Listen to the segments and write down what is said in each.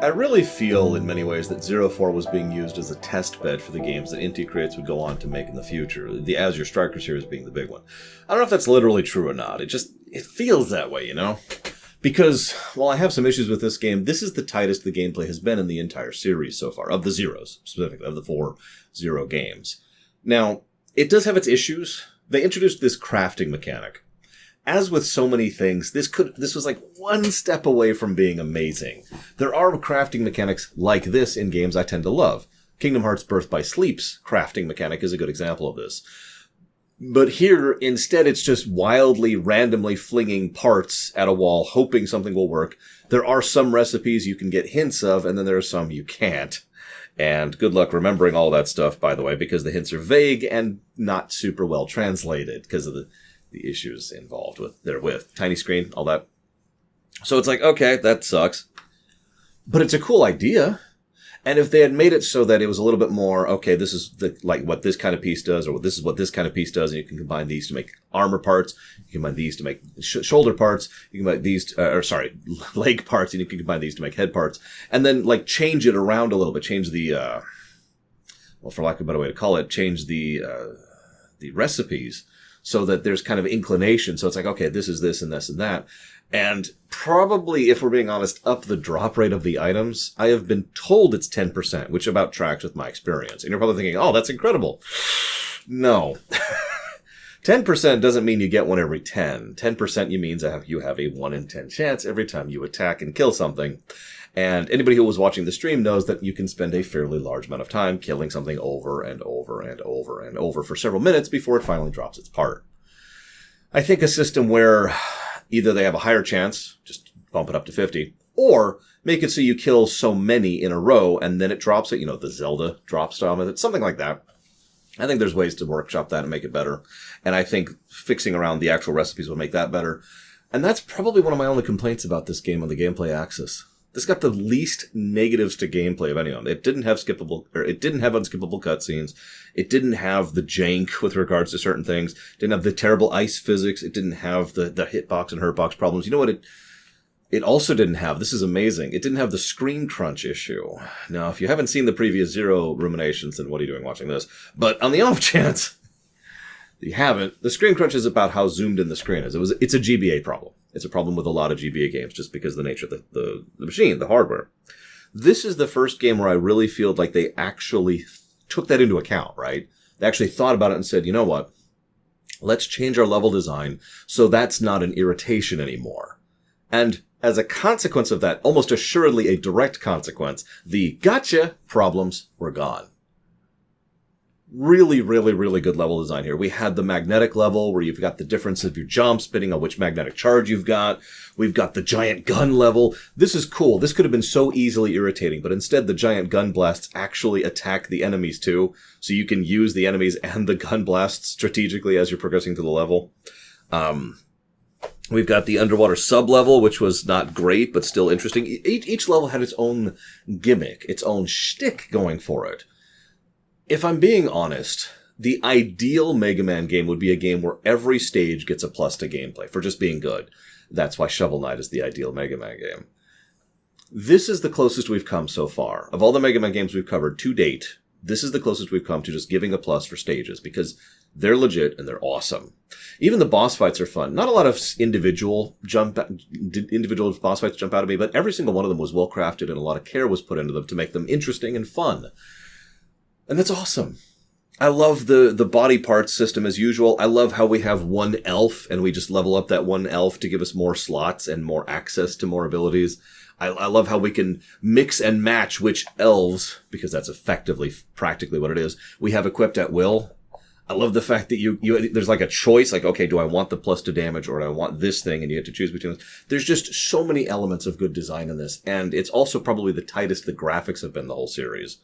I really feel in many ways that 04 was being used as a test bed for the games that Inti Creates would go on to make in the future, the As Your Striker series being the big one. I don't know if that's literally true or not, it feels that way, you know? Because, while I have some issues with this game, this is the tightest the gameplay has been in the entire series so far, of the Zeros, specifically, of the 4 Zero games. Now, it does have its issues. They introduced this crafting mechanic. As with so many things, this was like one step away from being amazing. There are crafting mechanics like this in games I tend to love. Kingdom Hearts Birth by Sleep's crafting mechanic is a good example of this. But here, instead, it's just wildly, randomly flinging parts at a wall, hoping something will work. There are some recipes you can get hints of, and then there are some you can't. And good luck remembering all that stuff, by the way, because the hints are vague and not super well translated because of the issues involved with tiny screen, all that. So it's like, okay, that sucks. But it's a cool idea. And if they had made it so that it was a little bit more, okay, this is what this kind of piece does, or this is what this kind of piece does, and you can combine these to make armor parts, you can combine these to make shoulder parts, you can combine these, leg parts, and you can combine these to make head parts, and then, change it around a little bit, change the, for lack of a better way to call it, change the recipes, so that there's kind of inclination. So it's like, okay, this is this and this and that. And probably, if we're being honest, up the drop rate of the items. I have been told it's 10%, which about tracks with my experience. And you're probably thinking, oh, that's incredible. No. 10% doesn't mean you get one every 10. 10% means you have a 1 in 10 chance every time you attack and kill something. And anybody who was watching the stream knows that you can spend a fairly large amount of time killing something over and over and over and over for several minutes before it finally drops its part. I think a system where either they have a higher chance, just bump it up to 50, or make it so you kill so many in a row and then it drops it, the Zelda drop style method, something like that. I think there's ways to workshop that and make it better. And I think fixing around the actual recipes will make that better. And that's probably one of my only complaints about this game on the gameplay axis. This got the least negatives to gameplay of anyone. It didn't have unskippable cutscenes. It didn't have the jank with regards to certain things. It didn't have the terrible ice physics. It didn't have the hitbox and hurtbox problems. You know what it also didn't have? This is amazing. It didn't have the screen crunch issue. Now, if you haven't seen the previous Zero Ruminations, then what are you doing watching this? But on the off chance that you haven't, the screen crunch is about how zoomed in the screen is. It's a GBA problem. It's a problem with a lot of GBA games just because of the nature of the machine, the hardware. This is the first game where I really feel like they actually took that into account, right? They actually thought about it and said, you know what? Let's change our level design so that's not an irritation anymore. And as a consequence of that, almost assuredly a direct consequence, the gotcha problems were gone. Really, really, really good level design here. We had the magnetic level where you've got the difference of your jumps depending on which magnetic charge you've got. We've got the giant gun level. This is cool. This could have been so easily irritating, but instead the giant gun blasts actually attack the enemies too. So you can use the enemies and the gun blasts strategically as you're progressing through the level. We've got the underwater sub-level, which was not great, but still interesting. Each level had its own gimmick, its own shtick going for it. If I'm being honest, the ideal Mega Man game would be a game where every stage gets a plus to gameplay for just being good. That's why Shovel Knight is the ideal Mega Man game. This is the closest we've come so far. Of all the Mega Man games we've covered to date, this is the closest we've come to just giving a plus for stages, because they're legit and they're awesome. Even the boss fights are fun. Not a lot of individual boss fights jump out at me, but every single one of them was well crafted and a lot of care was put into them to make them interesting and fun. And that's awesome. I love the body parts system as usual. I love how we have one elf and we just level up that one elf to give us more slots and more access to more abilities. I love how we can mix and match which elves, because that's effectively, practically what it is, we have equipped at will. I love the fact that there's like a choice, like, okay, do I want the plus to damage or do I want this thing? And you have to choose between them. There's just so many elements of good design in this. And it's also probably the tightest the graphics have been the whole series.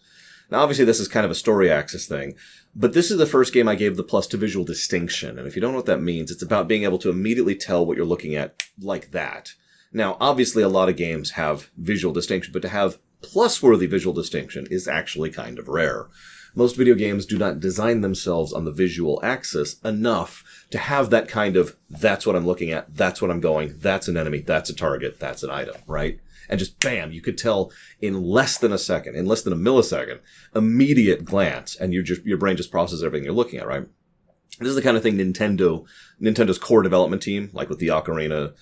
Now, obviously, this is kind of a story axis thing, but this is the first game I gave the plus to visual distinction. And if you don't know what that means, it's about being able to immediately tell what you're looking at like that. Now, obviously, a lot of games have visual distinction, but to have plus-worthy visual distinction is actually kind of rare. Most video games do not design themselves on the visual axis enough to have that kind of, that's what I'm looking at, that's what I'm going, that's an enemy, that's a target, that's an item, right? And just bam, you could tell in less than a second, in less than a millisecond, immediate glance, and your brain just processes everything you're looking at, right? This is the kind of thing Nintendo's core development team, like with the Ocarinas,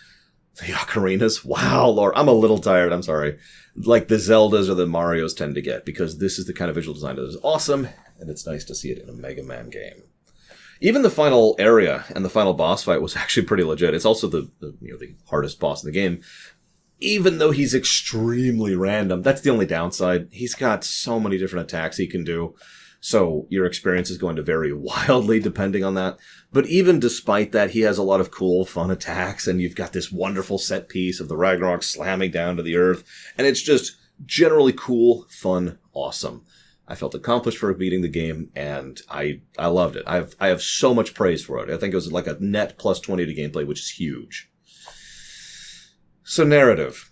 wow, Lord, I'm a little tired, I'm sorry. Like the Zeldas or the Marios tend to get, because this is the kind of visual design that is awesome, and it's nice to see it in a Mega Man game. Even the final area and the final boss fight was actually pretty legit. It's also the hardest boss in the game. Even though he's extremely random, that's the only downside. He's got so many different attacks he can do. So your experience is going to vary wildly depending on that. But even despite that, he has a lot of cool, fun attacks, and you've got this wonderful set piece of the Ragnarok slamming down to the earth. And it's just generally cool, fun, awesome. I felt accomplished for beating the game, and I loved it. I have so much praise for it. I think it was like a net plus 20 to gameplay, which is huge. So narrative.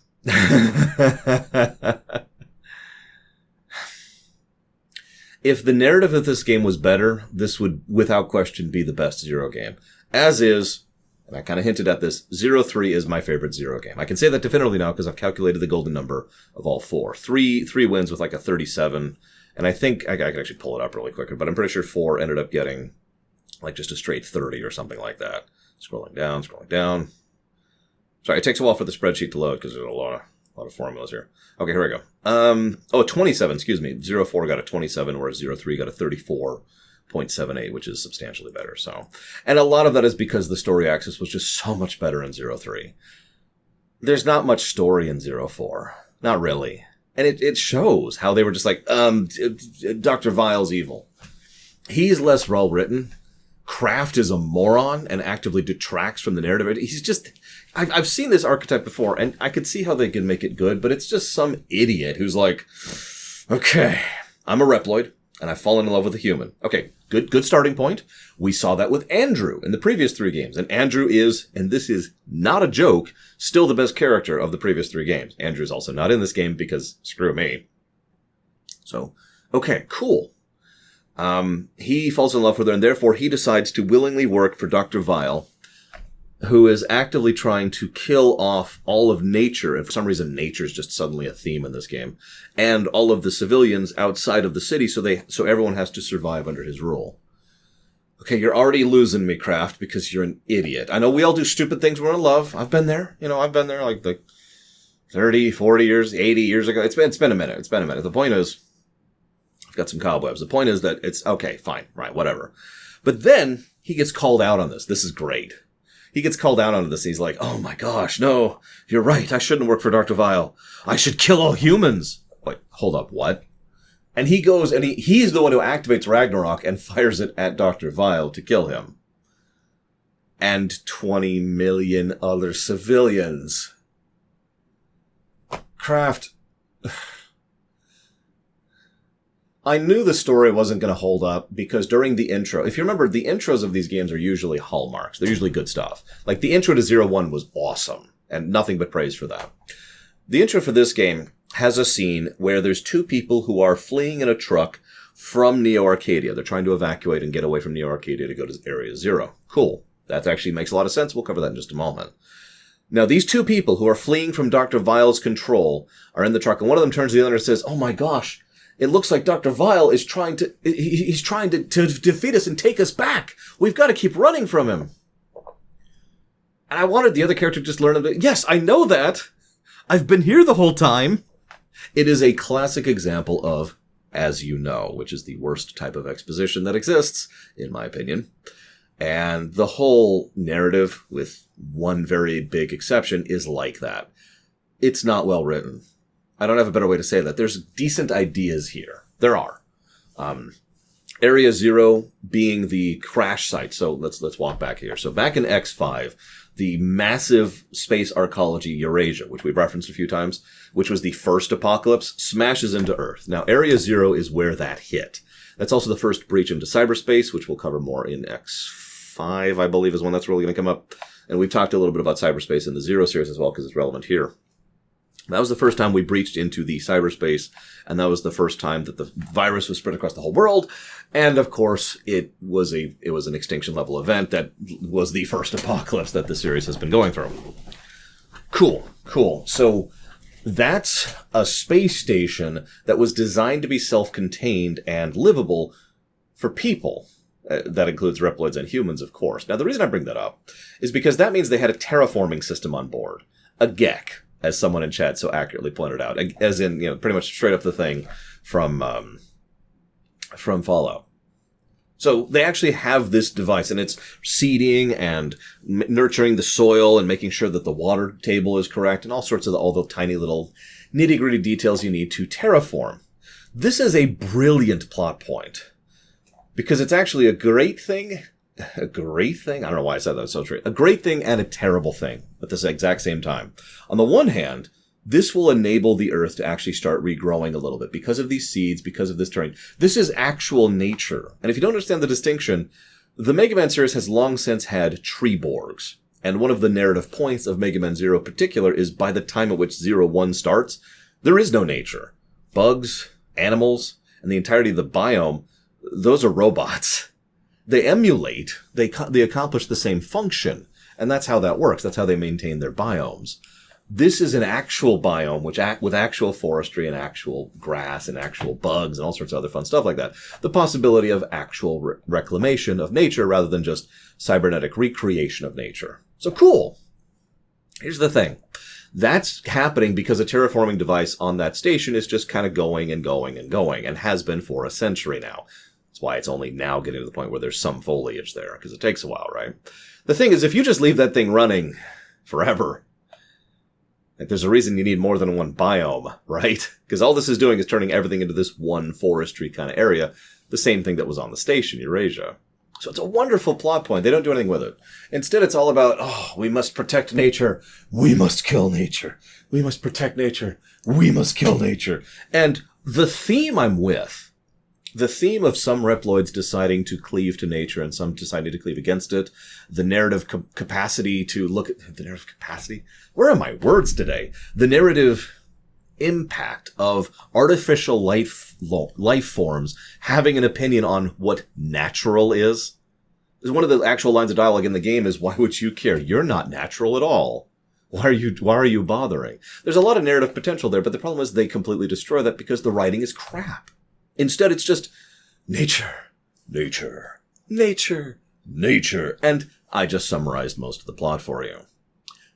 If the narrative of this game was better, this would, without question, be the best Zero game. As is, and I kind of hinted at this, 03 is my favorite Zero game. I can say that definitively now because I've calculated the golden number of all four. Three wins with like a 37, and I think, I can actually pull it up really quicker, but I'm pretty sure 4 ended up getting like just a straight 30 or something like that. Scrolling down. Sorry, it takes a while for the spreadsheet to load because there's a lot of formulas here. Okay, here we go. 27, excuse me. 04 got a 27, whereas 03 got a 34.78, which is substantially better. So, and a lot of that is because the story axis was just so much better in 03. There's not much story in 04. Not really. And it shows how they were just like, Dr. Vile's evil. He's less well written. Kraft is a moron and actively detracts from the narrative. He's just, I've seen this archetype before, and I could see how they could make it good, but it's just some idiot who's like, okay, I'm a Reploid, and I've fallen in love with a human. Okay, good starting point. We saw that with Andrew in the previous 3 games, and Andrew is, and this is not a joke, still the best character of the previous 3 games. Andrew's also not in this game because screw me. So, okay, cool. He falls in love with her, and therefore he decides to willingly work for Dr. Vile, who is actively trying to kill off all of nature, and for some reason nature is just suddenly a theme in this game, and all of the civilians outside of the city, so everyone has to survive under his rule. Okay, you're already losing me, Kraft, because you're an idiot. I know we all do stupid things when we're in love. I've been there. I've been there like 30, 40 years, 80 years ago. It's been a minute. The point is, got some cobwebs. The point is that it's okay, fine, right, whatever. But then he gets called out on this. This is great. He gets called out on this. And he's like, oh my gosh, no, you're right. I shouldn't work for Dr. Vile. I should kill all humans. Wait, hold up, what? And he goes and he's the one who activates Ragnarok and fires it at Dr. Vile to kill him. And 20 million other civilians. Kraft. I knew the story wasn't going to hold up because during the intro, if you remember, the intros of these games are usually hallmarks. They're usually good stuff. Like the intro to 01 was awesome and nothing but praise for that. The intro for this game has a scene where there's 2 people who are fleeing in a truck from Neo Arcadia. They're trying to evacuate and get away from Neo Arcadia to go to Area 0. Cool. That actually makes a lot of sense. We'll cover that in just a moment. Now, these 2 people who are fleeing from Dr. Vile's control are in the truck, and one of them turns to the other and says, oh my gosh, it looks like Dr. Vile is trying to defeat us and take us back. We've got to keep running from him. And I wanted the other character to just learn that, yes, I know that. I've been here the whole time. It is a classic example of, as you know, which is the worst type of exposition that exists, in my opinion. And the whole narrative, with one very big exception, is like that. It's not well written. I don't have a better way to say that. There's decent ideas here. There are. Area 0 being the crash site. So let's walk back here. So back in X5, the massive space arcology Eurasia, which we've referenced a few times, which was the first apocalypse, smashes into Earth. Now, Area 0 is where that hit. That's also the first breach into cyberspace, which we'll cover more in X5, I believe, is when that's really going to come up. And we've talked a little bit about cyberspace in the Zero series as well, because it's relevant here. That was the first time we breached into the cyberspace, and that was the first time that the virus was spread across the whole world. And of course, it was an extinction level event that was the first apocalypse that the series has been going through. Cool. So that's a space station that was designed to be self-contained and livable for people. That includes Reploids and humans, of course. Now, the reason I bring that up is because that means they had a terraforming system on board. A GEC, as someone in chat so accurately pointed out. As in, pretty much straight up the thing from Fallout. So they actually have this device, and it's seeding and nurturing the soil and making sure that the water table is correct and all sorts of all the tiny little nitty-gritty details you need to terraform. This is a brilliant plot point because it's actually a great thing. A great thing? I don't know why I said that so straight. A great thing and a terrible thing at the exact same time. On the one hand, this will enable the Earth to actually start regrowing a little bit because of these seeds, because of this terrain. This is actual nature. And if you don't understand the distinction, the Mega Man series has long since had tree Borgs. And one of the narrative points of Mega Man Zero in particular is by the time at which 0-1 starts, there is no nature. Bugs, animals, and the entirety of the biome, those are robots. They emulate, they accomplish the same function, and that's how that works. That's how they maintain their biomes. This is an actual biome with actual forestry and actual grass and actual bugs and all sorts of other fun stuff like that. The possibility of actual reclamation of nature rather than just cybernetic recreation of nature. So cool. Here's the thing. That's happening because a terraforming device on that station is just kind of going and going and going and has been for a century now. That's why it's only now getting to the point where there's some foliage there, because it takes a while, right? The thing is, if you just leave that thing running forever, like there's a reason you need more than one biome, right? Because all this is doing is turning everything into this one forestry kind of area, the same thing that was on the station, Eurasia. So it's a wonderful plot point. They don't do anything with it. Instead, it's all about, we must protect nature. We must kill nature. We must protect nature. We must kill nature. And the theme I'm with, the theme of some Reploids deciding to cleave to nature and some deciding to cleave against it, the narrative capacity to look at the narrative capacity. Where are my words today? The narrative impact of artificial life forms having an opinion on what natural is. One of the actual lines of dialogue in the game is, "Why would you care? You're not natural at all. Why are you bothering?" There's a lot of narrative potential there, but the problem is they completely destroy that because the writing is crap. Instead, it's just nature, nature, nature, nature. And I just summarized most of the plot for you.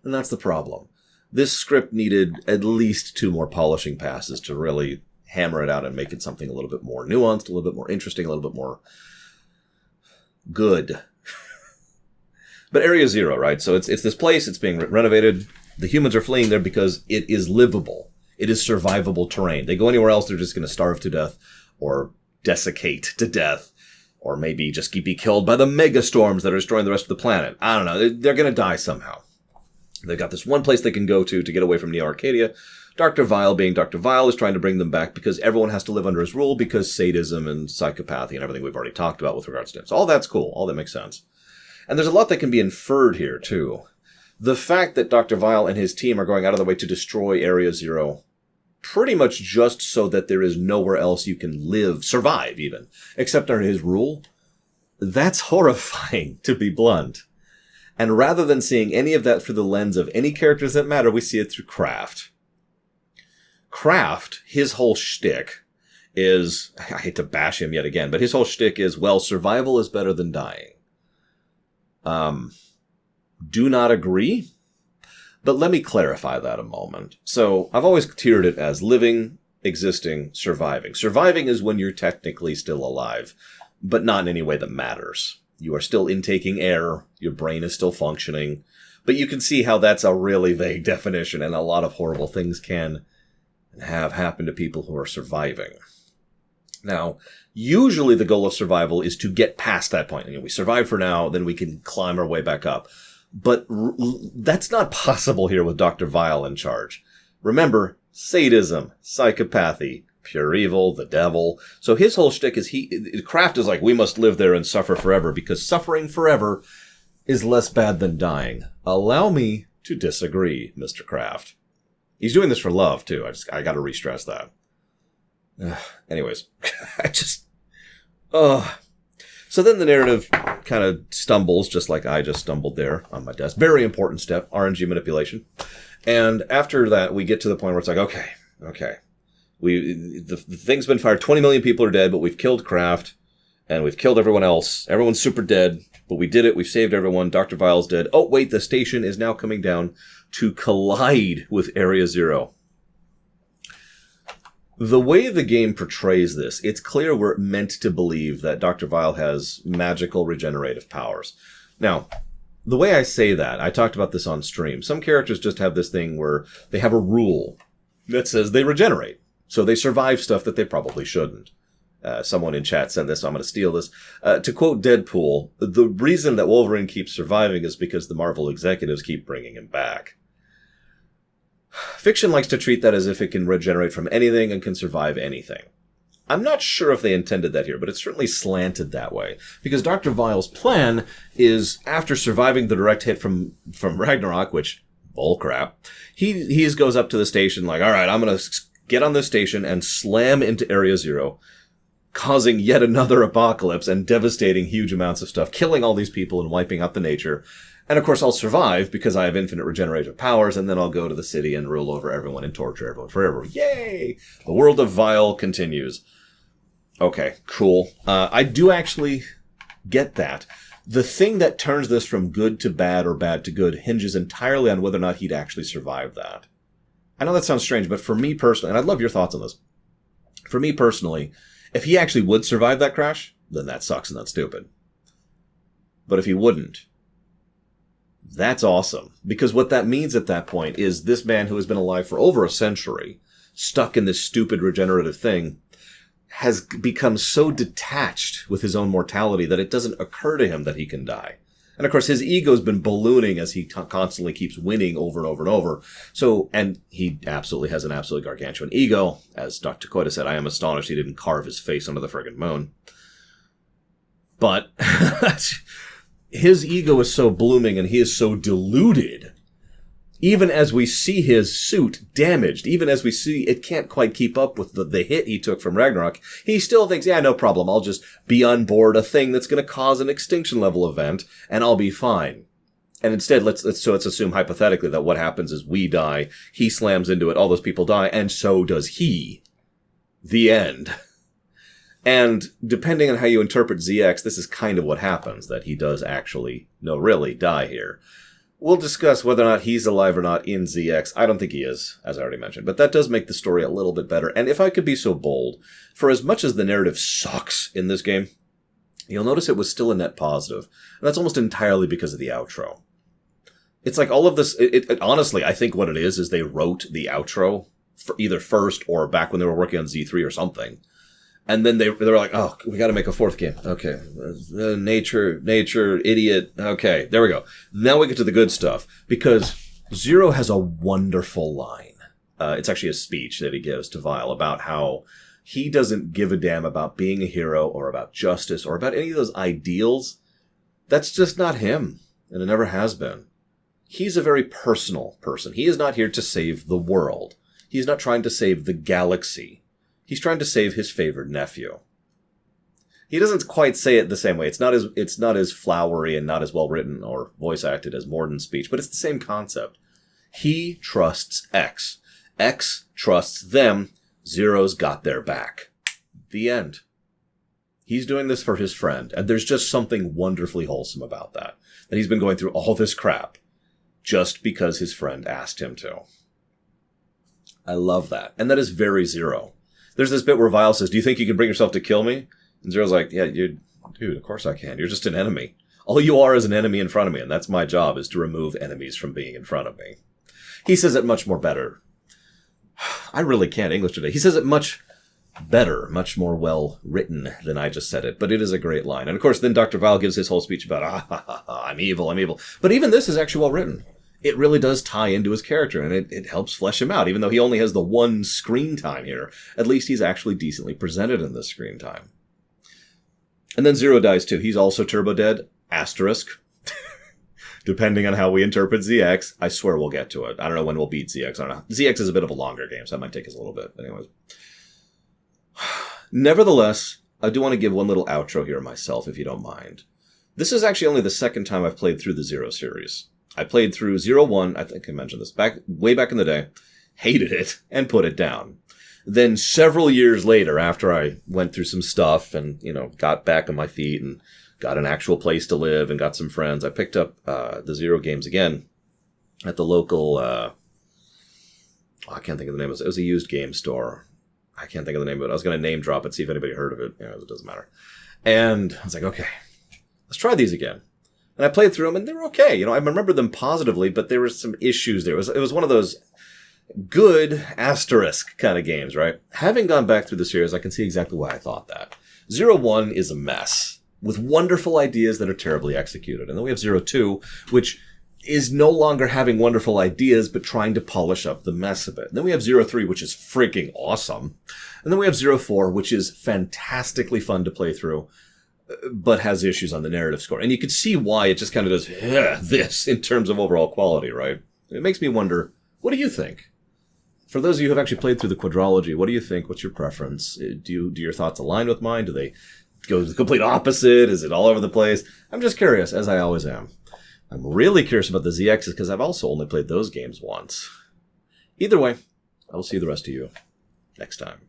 And that's the problem. This script needed at least 2 more polishing passes to really hammer it out and make it something a little bit more nuanced, a little bit more interesting, a little bit more good. But Area Zero, right? So it's this place, it's being renovated. The humans are fleeing there because it is livable. It is survivable terrain. They go anywhere else, they're just going to starve to death or desiccate to death, or maybe just be killed by the megastorms that are destroying the rest of the planet. I don't know. They're going to die somehow. They've got this one place they can go to get away from Neo Arcadia. Dr. Vile, being Dr. Vile, is trying to bring them back because everyone has to live under his rule because sadism and psychopathy and everything we've already talked about with regards to him. So all that's cool. All that makes sense. And there's a lot that can be inferred here, too. The fact that Dr. Vile and his team are going out of the way to destroy Area Zero pretty much just so that there is nowhere else you can live, survive even, except under his rule, that's horrifying, to be blunt. And rather than seeing any of that through the lens of any characters that matter, we see it through Kraft. Kraft, his whole shtick is, I hate to bash him yet again, but his whole shtick is, well, survival is better than dying. Do not agree. But let me clarify that a moment. So I've always tiered it as living, existing, surviving. Surviving is when you're technically still alive, but not in any way that matters. You are still intaking air, your brain is still functioning, but you can see how that's a really vague definition, and a lot of horrible things can and have happened to people who are surviving. Now, usually the goal of survival is to get past that point. We survive for now, then we can climb our way back up. But that's not possible here with Dr. Vile in charge. Remember, sadism, psychopathy, pure evil, the devil. So his whole shtick is Kraft is like, we must live there and suffer forever because suffering forever is less bad than dying. Allow me to disagree, Mr. Kraft. He's doing this for love, too. I got to re-stress that. Anyways, So then the narrative kind of stumbles, just like I just stumbled there on my desk. Very important step, RNG manipulation. And after that, we get to the point where it's like, okay. The thing's been fired. 20 million people are dead, but we've killed Kraft, and we've killed everyone else. Everyone's super dead, but we did it. We've saved everyone. Dr. Vile's dead. Oh, wait, the station is now coming down to collide with Area Zero. The way the game portrays this, it's clear we're meant to believe that Dr. Vile has magical regenerative powers. Now, the way I say that, I talked about this on stream. Some characters just have this thing where they have a rule that says they regenerate. So they survive stuff that they probably shouldn't. Someone in chat said this, so I'm going to steal this. To quote Deadpool, the reason that Wolverine keeps surviving is because the Marvel executives keep bringing him back. Fiction likes to treat that as if it can regenerate from anything and can survive anything. I'm not sure if they intended that here, but it's certainly slanted that way. Because Dr. Vile's plan is, after surviving the direct hit from Ragnarok, which, bullcrap, he goes up to the station like, all right, I'm going to get on this station and slam into Area Zero, causing yet another apocalypse and devastating huge amounts of stuff, killing all these people and wiping out the nature. And of course I'll survive because I have infinite regenerative powers, and then I'll go to the city and rule over everyone and torture everyone forever. Yay! The world of Vile continues. Okay, cool. I do actually get that. The thing that turns this from good to bad or bad to good hinges entirely on whether or not he'd actually survive that. I know that sounds strange, but for me personally, and I'd love your thoughts on this. For me personally, if he actually would survive that crash, then that sucks and that's stupid. But if he wouldn't, that's awesome. Because what that means at that point is this man who has been alive for over a century, stuck in this stupid regenerative thing, has become so detached with his own mortality that it doesn't occur to him that he can die. And of course, his ego's been ballooning as he constantly keeps winning over and over and over. So, and he absolutely has an absolutely gargantuan ego. As Dr. Koida said, I am astonished he didn't carve his face onto the friggin' moon. But his ego is so blooming and he is so deluded. Even as we see his suit damaged, even as we see it can't quite keep up with the hit he took from Ragnarok, he still thinks, yeah, no problem, I'll just be on board a thing that's going to cause an extinction level event, and I'll be fine. And instead, let's assume hypothetically that what happens is we die, he slams into it, all those people die, and so does he. The end. And depending on how you interpret ZX, this is kind of what happens, that he does actually, no, really die here. We'll discuss whether or not he's alive or not in ZX. I don't think he is, as I already mentioned. But that does make the story a little bit better. And if I could be so bold, for as much as the narrative sucks in this game, you'll notice it was still a net positive. And that's almost entirely because of the outro. It's like all of this, honestly, I think what it is they wrote the outro for either first or back when they were working on Z3 or something. And then they were like, oh, we got to make a fourth game. Okay. Nature, idiot. Okay, there we go. Now we get to the good stuff. Because Zero has a wonderful line. It's actually a speech that he gives to Vile about how he doesn't give a damn about being a hero or about justice or about any of those ideals. That's just not him. And it never has been. He's a very personal person. He is not here to save the world. He's not trying to save the galaxy. He's trying to save his favored nephew. He doesn't quite say it the same way. It's not as flowery and not as well written or voice acted as Morden's speech, but it's the same concept. He trusts X. X trusts them. Zero's got their back. The end. He's doing this for his friend, and there's just something wonderfully wholesome about that. That he's been going through all this crap just because his friend asked him to. I love that. And that is very Zero. There's this bit where Vile says, do you think you can bring yourself to kill me? And Zero's like, yeah, dude, of course I can. You're just an enemy. All you are is an enemy in front of me, and that's my job, is to remove enemies from being in front of me. He says it much more better. I really can't English today. He says it much better, much more well written than I just said it, but it is a great line. And of course, then Dr. Vile gives his whole speech about, I'm evil. But even this is actually well written. It really does tie into his character, and it helps flesh him out. Even though he only has the one screen time here, at least he's actually decently presented in this screen time. And then Zero dies too. He's also turbo dead. Asterisk. depending on how we interpret ZX. I swear we'll get to it. I don't know when we'll beat ZX. I don't know. ZX is a bit of a longer game, so that might take us a little bit. But anyways. Nevertheless, I do want to give one little outro here myself, if you don't mind. This is actually only the second time I've played through the Zero series. I played through 01, I think I mentioned this, way back in the day, hated it, and put it down. Then several years later, after I went through some stuff and, got back on my feet and got an actual place to live and got some friends, I picked up the Zero games again at the local, I can't think of the name of it. It was a used game store. I can't think of the name of it. I was going to name drop it, see if anybody heard of it. It doesn't matter. And I was like, okay, let's try these again. And I played through them, and they were okay. I remember them positively, but there were some issues there. It was one of those good asterisk kind of games, right? Having gone back through the series, I can see exactly why I thought that. 01 is a mess with wonderful ideas that are terribly executed. And then we have 02, which is no longer having wonderful ideas, but trying to polish up the mess of it. And then we have 03, which is freaking awesome. And then we have 04, which is fantastically fun to play through, but has issues on the narrative score. And you can see why it just kind of does this in terms of overall quality, right? It makes me wonder, what do you think? For those of you who have actually played through the quadrology, what do you think? What's your preference? Do your thoughts align with mine? Do they go the complete opposite? Is it all over the place? I'm just curious, as I always am. I'm really curious about the ZXs because I've also only played those games once. Either way, I will see the rest of you next time.